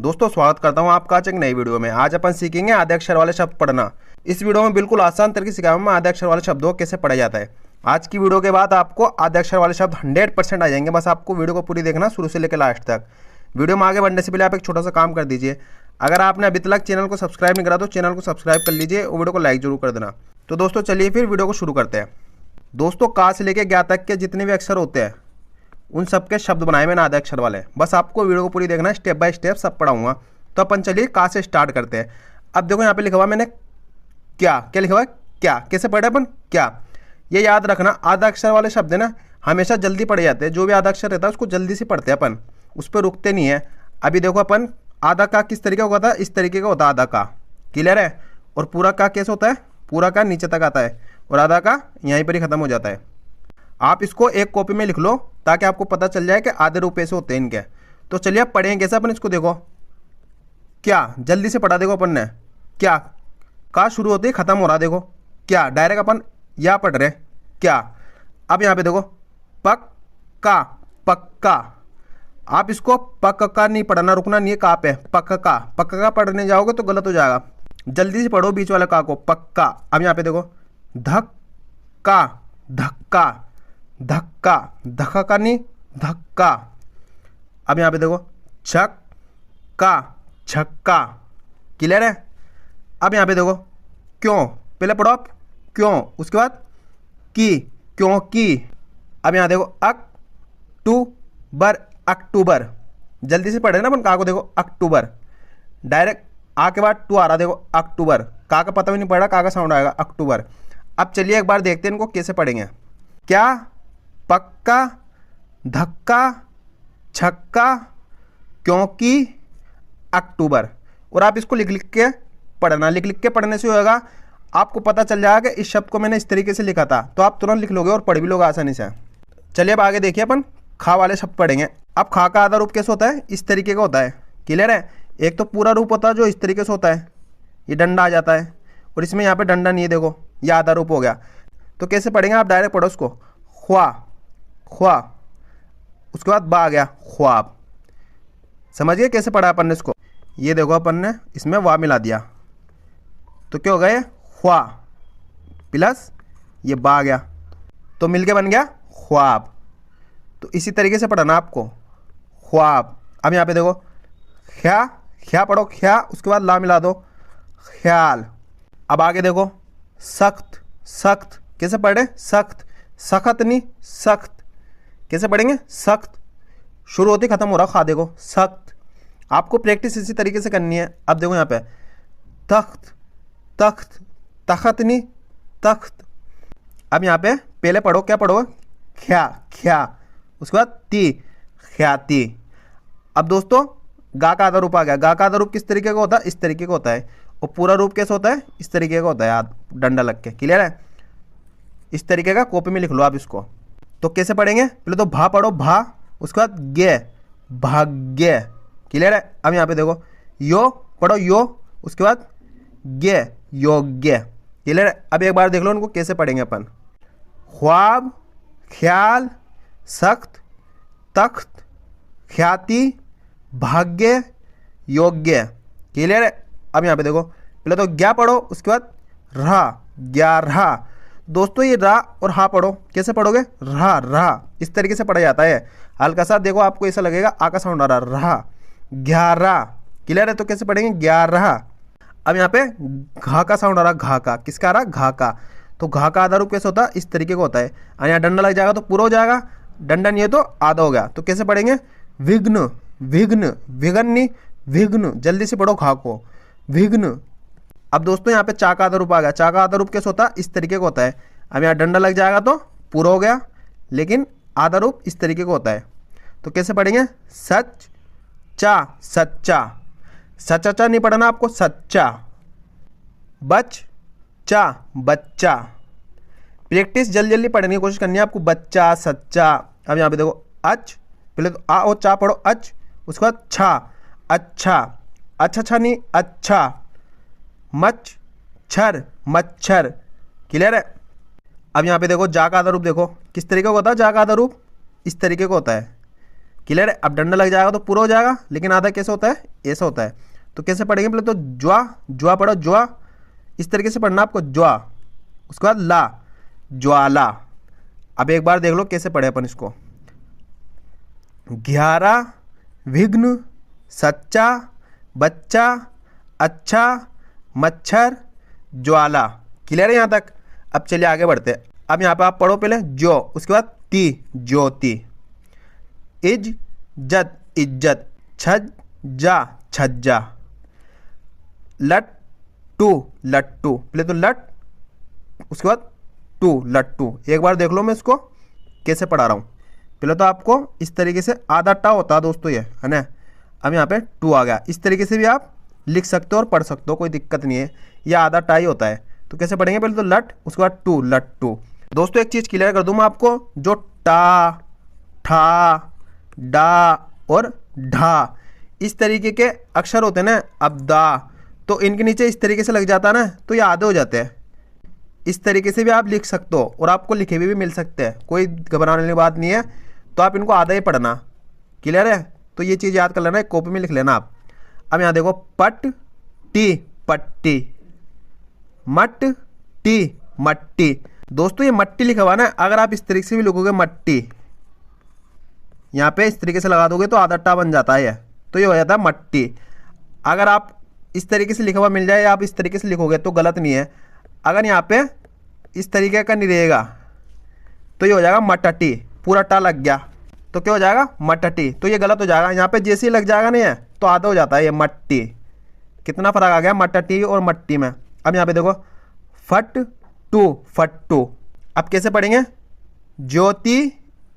दोस्तों स्वागत करता हूं आपका आज एक नई वीडियो में। आज अपन सीखेंगे आधे अक्षर वाले शब्द पढ़ना। इस वीडियो में बिल्कुल आसान तरीके से सिखाऊंगा मैं आधे अक्षर वाले शब्दों को कैसे पढ़ा जाता है। आज की वीडियो के बाद आपको आधे अक्षर वाले शब्द 100% आ जाएंगे। बस आपको वीडियो को पूरी देखना शुरू से लेकर लास्ट तक। वीडियो में आगे बढ़ने से पहले आप एक छोटा सा काम कर दीजिए। अगर आपने अभी तक चैनल को सब्सक्राइब नहीं करा तो चैनल को सब्सक्राइब कर लीजिए और वीडियो को लाइक जरूर कर देना। तो दोस्तों चलिए फिर वीडियो को शुरू करते हैं। दोस्तों का से लेकर ज्ञा तक के जितने भी अक्षर होते हैं उन सबके शब्द बनाए मैंने आधे अक्षर वाले। बस आपको वीडियो को पूरी देखना है, स्टेप बाय स्टेप सब पढ़ाऊंगा। तो अपन चलिए का से स्टार्ट करते हैं। अब देखो यहाँ पे लिखा हुआ मैंने क्या लिखा हुआ है क्या। कैसे पढ़े अपन क्या, ये याद रखना। आधा अक्षर वाले शब्द है ना हमेशा जल्दी पढ़े जाते हैं। जो भी आधा अक्षर रहता है उसको जल्दी से पढ़ते हैं अपन, उस पर रुकते नहीं है। अभी देखो अपन आधा का किस तरीके का होता है, इस तरीके का होता है आधा का, क्लियर है। और पूरा का कैसे होता है, पूरा का नीचे तक आता है और आधा का यहीं पर ही खत्म हो जाता है। आप इसको एक कॉपी में लिख लो ताकि आपको पता चल जाए कि आधे रूप ऐसे होते हैं इनके। तो चलिए अब पढ़ेंगे कैसे अपन इसको। देखो क्या जल्दी से पढ़ा, देखो अपन ने क्या का शुरू होते ही खत्म हो रहा। देखो क्या डायरेक्ट अपन या पढ़ रहे क्या। अब यहाँ पे देखो पक्का पक्का। आप इसको पक्का नहीं पढ़ना, रुकना नहीं है का पे। पक्का पढ़ने जाओगे तो गलत हो जाएगा। जल्दी से पढ़ो बीच वाले का को, पक्का। अब यहाँ पे देखो धक्का धक्का धक्का, धक्का नहीं धक्का। अब यहाँ पे देखो छक्का छक्का, क्लियर है। अब यहाँ पे देखो क्यों, पहले पढ़ो आप क्यों, उसके बाद की, क्यों की। अब यहाँ देखो अक्टूबर अक्टूबर, जल्दी से पढ़े ना अपन का को। देखो अक्टूबर डायरेक्ट आ के बाद टू आ रहा, देखो अक्टूबर। का पता भी नहीं पड़ रहा, का साउंड आएगा अक्टूबर। अब चलिए एक बार देखते हैं इनको कैसे पढ़ेंगे। क्या पक्का धक्का छक्का क्योंकि अक्टूबर। और आप इसको लिख लिख के पढ़ना। लिख के पढ़ने से होगा आपको पता चल जाएगा कि इस शब्द को मैंने इस तरीके से लिखा था, तो आप तुरंत लिख लोगे और पढ़ भी लोगे आसानी से। चलिए अब आगे देखिए अपन खा वाले शब्द पढ़ेंगे। अब खा का आधा रूप कैसे होता है, इस तरीके का होता है, क्लियर है। एक तो पूरा रूप होता है जो इस तरीके से होता है, ये डंडा आ जाता है और इसमें यहाँ पे डंडा नहीं है, देखो ये आधा रूप हो गया। तो कैसे पढ़ेंगे आप, डायरेक्ट पढ़ो उसको ख्वा ख्वा, उसके बाद बा आ गया ख्वाब। समझ गए कैसे पढ़ा अपन ने इसको। ये देखो अपन ने इसमें वा मिला दिया तो क्या हो गया, ख्वा प्लस ये बा आ गया तो मिलके बन गया ख्वाब। तो इसी तरीके से पढ़ना आपको ख्वाब। अब यहाँ पे देखो ख्या पढ़ो ख्या, उसके बाद ला मिला दो ख्याल। अब आगे देखो सख्त सख्त, कैसे पढ़े सख्त, सख्त नहीं सख्त। कैसे पढ़ेंगे सख्त, शुरू होती खत्म हो रहा खा, देखो सख्त। आपको प्रैक्टिस इसी तरीके से करनी है। अब देखो यहाँ पे तख्त तख्त, तख्त नहीं तख्त। अब यहाँ पे पहले पढ़ो क्या पढ़ो, ख्या ख्या, उसके बाद ती ख्याती। अब दोस्तों गा का आधा रूप आ गया। गा का आधा रूप किस तरीके का होता है, इस तरीके का होता है। और पूरा रूप कैसे होता है, इस तरीके का होता है, डंडा लग के, क्लियर है। इस तरीके का कॉपी में लिख लो आप इसको। तो कैसे पढ़ेंगे, पहले तो भा पढ़ो भा, उसके बाद गे भाग्य, क्लियर है। अब यहाँ पे देखो यो पढ़ो यो, उसके बाद गे योग्य, क्लियर है। अब एक बार देख लो उनको कैसे पढ़ेंगे अपन। ख्वाब ख्याल सख्त तख्त ख्याति भाग्य योग्य, क्लियर है। अब यहाँ पे देखो पहले तो ज्ञा पढ़ो, उसके बाद रहा ग्यारह। दोस्तों ये रा और हा पढ़ो, कैसे पढ़ोगे रहा, इस तरीके से पढ़ा जाता है। हल्का सा देखो आपको ऐसा लगेगा आ का साउंड आ रहा, रहा 11, क्लियर है। तो कैसे पढ़ेंगे 11। अब यहाँ पे घा का साउंड आ रहा, घा का, किसका आ रहा घा का। तो घा का आधा रूप कैसे होता है, इस तरीके का होता है। और यहाँ डंडा लग जाएगा तो पूरा हो जाएगा, डंडा नहीं है तो आधा हो गया। तो कैसे पढ़ेंगे विघ्न विघ्न, विघ्न नहीं विघ्न, जल्दी से पढ़ो घा को विघ्न। अब दोस्तों यहाँ पे चा का आधा रूप आ गया। चा का आधा रूप कैसे होता है, इस तरीके का होता है। अब यहाँ डंडा लग जाएगा तो पूरा हो गया, लेकिन आधा रूप इस तरीके का होता है। तो कैसे पढ़ेंगे सच चा सच्चा, सच्चा नहीं पढ़ना आपको, सच्चा। बच चा बच्चा, प्रैक्टिस जल्दी जल्दी पढ़ने की कोशिश करनी है आपको। बच्चा सच्चा। अब यहाँ पे देखो अच, पहले तो आ और चा पढ़ो अच, उसके बाद छा अच्छा, अच्छा नहीं अच्छा। मच्छर मच्छर, क्लियर है। अब यहाँ पे देखो जा का आधा रूप देखो किस तरीके का होता है। जा का आधा रूप इस तरीके का होता है, क्लियर है। अब डंडा लग जाएगा तो पूरा हो जाएगा, लेकिन आधा कैसे होता है, ऐसा होता है। तो कैसे पढ़ेंगे, पहले तो ज्वा, ज्वा पढ़ो, ज्वा इस तरीके से पढ़ना आपको, ज्वा, उसके बाद ला, ज्वाला। अब एक बार देख लो कैसे पढ़े अपन इसको। 11 विघ्न, सच्चा, बच्चा, अच्छा, मच्छर, ज्वाला। क्लियर है यहाँ तक। अब चलिए आगे बढ़ते हैं। अब यहाँ पे आप पढ़ो पहले जो, उसके बाद ती, ज्योति, इज्जत, इज्जत, छज्जा, छज्जा, लट्टू, लट्टू, पहले तो लट, उसके बाद टू, लट्टू। एक बार देख लो मैं इसको कैसे पढ़ा रहा हूँ। पहले तो आपको इस तरीके से आधा टा होता है दोस्तों ये, है ना। अब यहाँ पे टू आ गया, इस तरीके से भी आप लिख सकते हो और पढ़ सकते हो, कोई दिक्कत नहीं है। यह आधा टा ही होता है। तो कैसे पढ़ेंगे, पहले तो लट, उसके बाद टू, लट्टू। दोस्तों एक चीज़ क्लियर कर दूँ मैं आपको, जो टा, ठा, डा और ढा इस तरीके के अक्षर होते हैं ना, अब दा, तो इनके नीचे इस तरीके से लग जाता है ना, तो ये आधे हो जाते हैं। इस तरीके से भी आप लिख सकते हो और आपको लिखे हुए भी मिल सकते हैं, कोई घबराने वाली बात नहीं है। तो आप इनको आधा ही पढ़ना। क्लियर है। तो ये चीज़ याद कर लेना, एक कॉपी में लिख लेना आप। अब यहाँ देखो, पट टी, पट्टी, मट टी, मट्टी। दोस्तों ये मट्टी लिखा हुआ ना, अगर आप इस तरीके से भी लिखोगे मट्टी, यहाँ पे इस तरीके से लगा दोगे तो आधा टा बन जाता है, तो ये हो जाता है मट्टी। अगर आप इस तरीके से लिखा हुआ मिल जाए या आप इस तरीके से लिखोगे तो गलत नहीं है। अगर यहाँ पे इस तरीके का नहीं रहेगा तो ये हो जाएगा मटटी, पूरा टा लग गया तो क्या हो जाएगा, मटटी, तो ये गलत हो जाएगा। यहाँ पे जैसे ही लग जाएगा नहीं है तो आधा हो जाता है ये मट्टी। कितना फर्क आ गया मटटी और मट्टी में। अब यहाँ पे देखो, फट टू, फट्टू। अब कैसे पढ़ेंगे, ज्योति,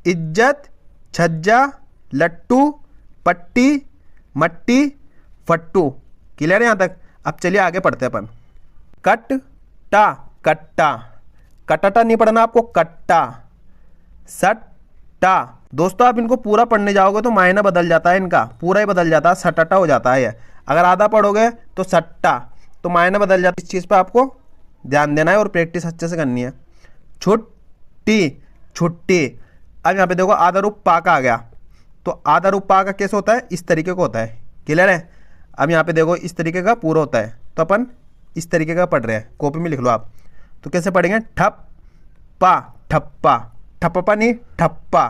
इज्जत, छज्जा, लट्टू, पट्टी, मट्टी, फट्टू। क्लियर है यहाँ तक। अब चलिए आगे पढ़ते हैं अपन। कट टा, कट्टा, कटटा नहीं पढ़ना आपको, कट्टा, सट्टा। दोस्तों आप इनको पूरा पढ़ने जाओगे तो मायना बदल जाता है, इनका पूरा ही बदल जाता है, सटटा हो जाता है। अगर आधा पढ़ोगे तो सट्टा, तो मायना बदल जाता है। इस चीज़ पे आपको ध्यान देना है और प्रैक्टिस अच्छे से करनी है। छुट्टी, छुट्टी। अब यहाँ पे देखो आधा रूप पा का आ गया, तो आधा रूप पा का कैसे होता है, इस तरीके का होता है। क्लियर है। अब यहाँ पे देखो इस तरीके का पूरा होता है, तो अपन इस तरीके का पढ़ रहे हैं, कॉपी में लिख लो आप। तो कैसे पढ़ेंगे, ठप्पा, ठप्पा, ठप्पा नहीं ठप्पा,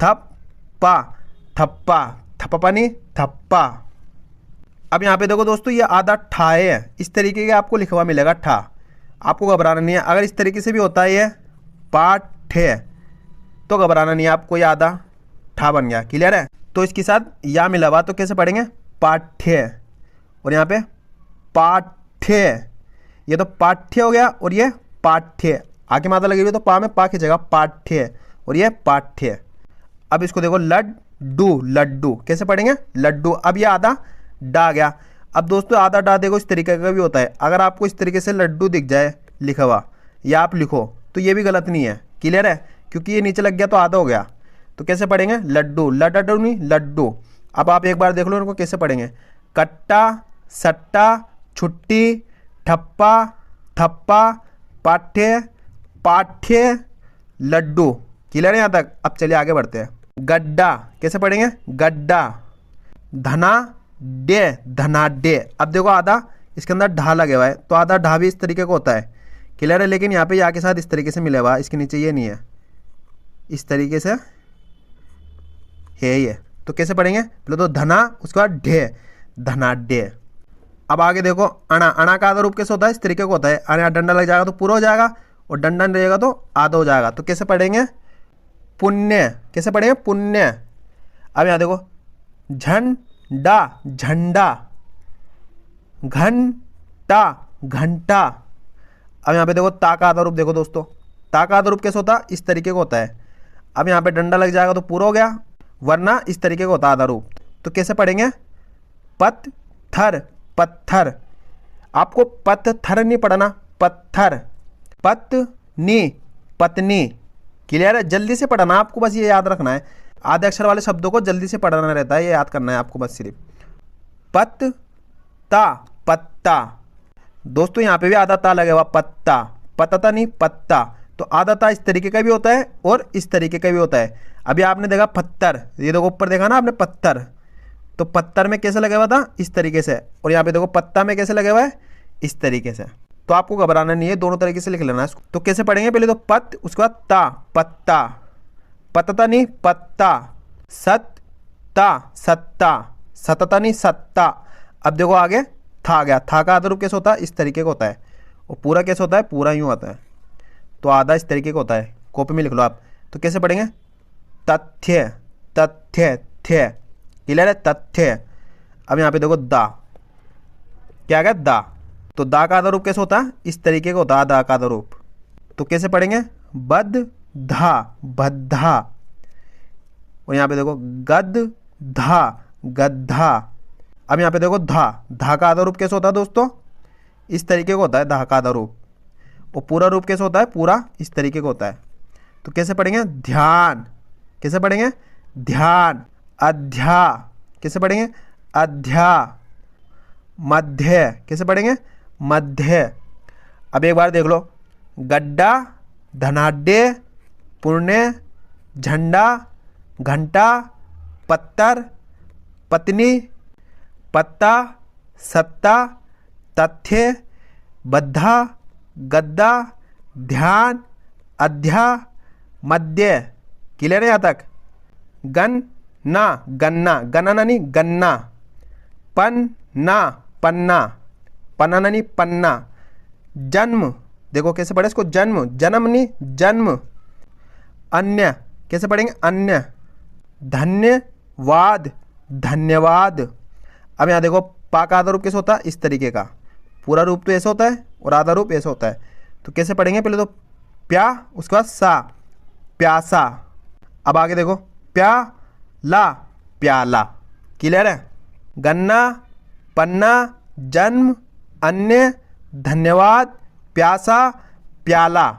थप्पा, थप्पा, थप्पा नहीं थप्पा। अब यहाँ पे देखो दोस्तों ये आधा ठा है, इस तरीके का आपको लिखा हुआ मिलेगा ठा, आपको घबराना नहीं है। अगर इस तरीके से भी होता है ये पाठे तो घबराना नहीं है आपको, ये आधा ठा बन गया। क्लियर है। तो इसके साथ या मिला हुआ, तो कैसे पढ़ेंगे, पाठ्य, और यहाँ पे पाठ्य, ये तो पाठ्य हो गया और ये पाठ्य, आके मात्रा लगी हुई तो पा में पा की जगह पाठ्य, और ये पाठ्य। अब इसको देखो, लड्डू, लड्डू, कैसे पढ़ेंगे, लड्डू। अब ये आधा डा गया। अब दोस्तों आधा डा देखो इस तरीके का भी होता है, अगर आपको इस तरीके से लड्डू दिख जाए लिखा हुआ या आप लिखो तो ये भी गलत नहीं है। क्लियर है, क्योंकि ये नीचे लग गया तो आधा हो गया। तो कैसे पढ़ेंगे, लड्डू, लड्डू नहीं लड्डू। अब आप एक बार देख लो इनको कैसे पढ़ेंगे, कट्टा, सट्टा, छुट्टी, ठप्पा, थप्पा, पाठ्य, पाठ्य, लड्डू। क्लियर है यहाँ तक। अब चलिए आगे बढ़ते हैं। गड्ढा, कैसे पढ़ेंगे, गड्ढा, धना डे, धना डे। अब देखो आधा इसके अंदर ढा लगे हुआ है, तो आधा ढा भी इस तरीके का होता है। क्लियर है। लेकिन यहाँ पे या के साथ इस तरीके से मिला हुआ, इसके नीचे ये नहीं है, इस तरीके से है ये। तो कैसे पढ़ेंगे, पहले तो धना, उसके बाद ढे, धना डे। अब आगे देखो, अणा, अणा का आधा रूप कैसे होता है, इस तरीके का होता है। अणा डंडा लग जाएगा तो पूरा हो जाएगा और डंडा नहीं रहेगा तो आधा हो जाएगा। तो कैसे पढ़ेंगे, पुण्य, कैसे पढ़ेंगे, पुण्य। अब यहाँ देखो, झंडा, झंडा, घंटा, घंटा। अब यहाँ पे देखो ता का आधा रूप देखो दोस्तों, ता का आधा रूप कैसे होता है, इस तरीके का होता है। अब यहाँ पे डंडा लग जाएगा तो पूरा हो गया, वरना इस तरीके का होता है आधा रूप। तो कैसे पढ़ेंगे, पत्थर, पत्थर। आपको पत्थर नहीं पढ़ना, पत्थर, पत्नी, पत्नी। क्लियर है। जल्दी से पढ़ना आपको, बस ये याद रखना है, आधे अक्षर वाले शब्दों को जल्दी से पढ़ना रहता है, ये याद करना है आपको बस सिर्फ। पत्ता, पत्ता। दोस्तों यहाँ पे भी आधा ता लगे हुआ, पत्ता, पत्ता नहीं पत्ता। तो आधा ता इस तरीके का भी होता है और इस तरीके का भी होता है। अभी आपने देखा पत्थर, ये देखो ऊपर देखा ना आपने पत्थर, तो पत्थर में कैसे लगा हुआ था, इस तरीके से, और यहाँ पे देखो पत्ता में कैसे लगा हुआ है, इस तरीके से। तो आपको घबराना नहीं है, दोनों तरीके से लिख लेना है इसको। तो कैसे पढ़ेंगे, पहले तो पत, उसके बाद ता, पत्ता, पतता नहीं पत्ता, सत्ता, सत्ता, सतता नहीं सत्ता। अब देखो आगे था आ गया, था का आधा रूप कैसे होता है, इस तरीके का होता है, और पूरा कैसे होता है, पूरा यूँ आता है, तो आधा इस तरीके का होता है। कॉपी में लिख लो आप। तो कैसे पढ़ेंगे, तथ्य, तथ्य, थे, क्लियर है, तथ्य। अब यहाँ पे देखो दा, क्या आ गया, दा, तो दा का आधा रूप कैसे होता है, इस तरीके का होता है दा का आधा रूप। तो कैसे पढ़ेंगे, बद धा, बद्धा, और यहाँ पे देखो गद धा, गद्धा। अब यहाँ पे देखो धा, धा का आधा रूप कैसे होता है दोस्तों, इस तरीके का होता है धा का आधा रूप, और पूरा रूप कैसे होता है, पूरा इस तरीके का होता है। तो कैसे पढ़ेंगे, ध्यान, कैसे पढ़ेंगे, ध्यान, अध्या, कैसे पढ़ेंगे, अध्या, मध्य, कैसे पढ़ेंगे, मध्य। अब एक बार देख लो, गड्ढा, धनाढ्य, पुण्य, झंडा, घंटा, पत्थर, पत्नी, पत्ता, सत्ता, तथ्य, बद्धा, गद्दा, ध्यान, अध्या, मध्य। क्लियर है यहाँ तक। गन्ना, गन्ना, गन्ना नहीं गन्ना, पन्ना, पन्ना, पन्ना नहीं पन्ना, जन्म, देखो कैसे पढ़े इसको, जन्म, जन्म नहीं जन्म, अन्य, कैसे पढ़ेंगे, अन्य, धन्यवाद, धन्यवाद। अब यहाँ देखो पा का आधा रूप कैसे होता है, इस तरीके का, पूरा रूप तो ऐसा होता है और आधा रूप ऐसा होता है। तो कैसे पढ़ेंगे, पहले तो प्या, उसके बाद सा, प्यासा। अब आगे देखो प्याला, प्याला। क्लियर है। गन्ना, पन्ना, जन्म, अन्य, धन्यवाद, प्यासा, प्याला।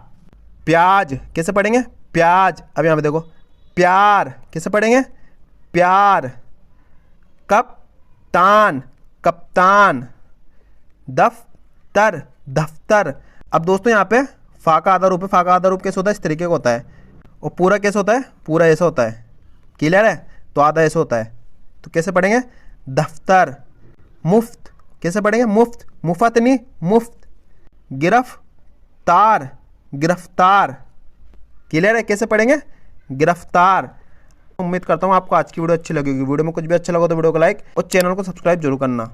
प्याज, कैसे पढ़ेंगे, प्याज। अब यहाँ पे देखो प्यार, कैसे पढ़ेंगे, प्यार। कप्तान, कप्तान। दफ्तर, दफ्तर। अब दोस्तों यहाँ पे फा का आधा रूप है, फा का आधा रूप कैसे होता है, इस तरीके का होता है, और पूरा कैसे होता है, पूरा ऐसा होता है। क्लियर है। तो आधा ऐसा होता है। तो कैसे पढ़ेंगे, दफ्तर। मुफ्त, कैसे पढ़ेंगे, मुफ्त, मुफ्त नहीं मुफ्त। गिरफ्तार, गिरफ्तार। क्लियर है, कैसे पढ़ेंगे, गिरफ्तार। उम्मीद करता हूँ आपको आज की वीडियो अच्छी लगेगी। वीडियो में कुछ भी अच्छा लगा तो वीडियो को लाइक और चैनल को सब्सक्राइब जरूर करना।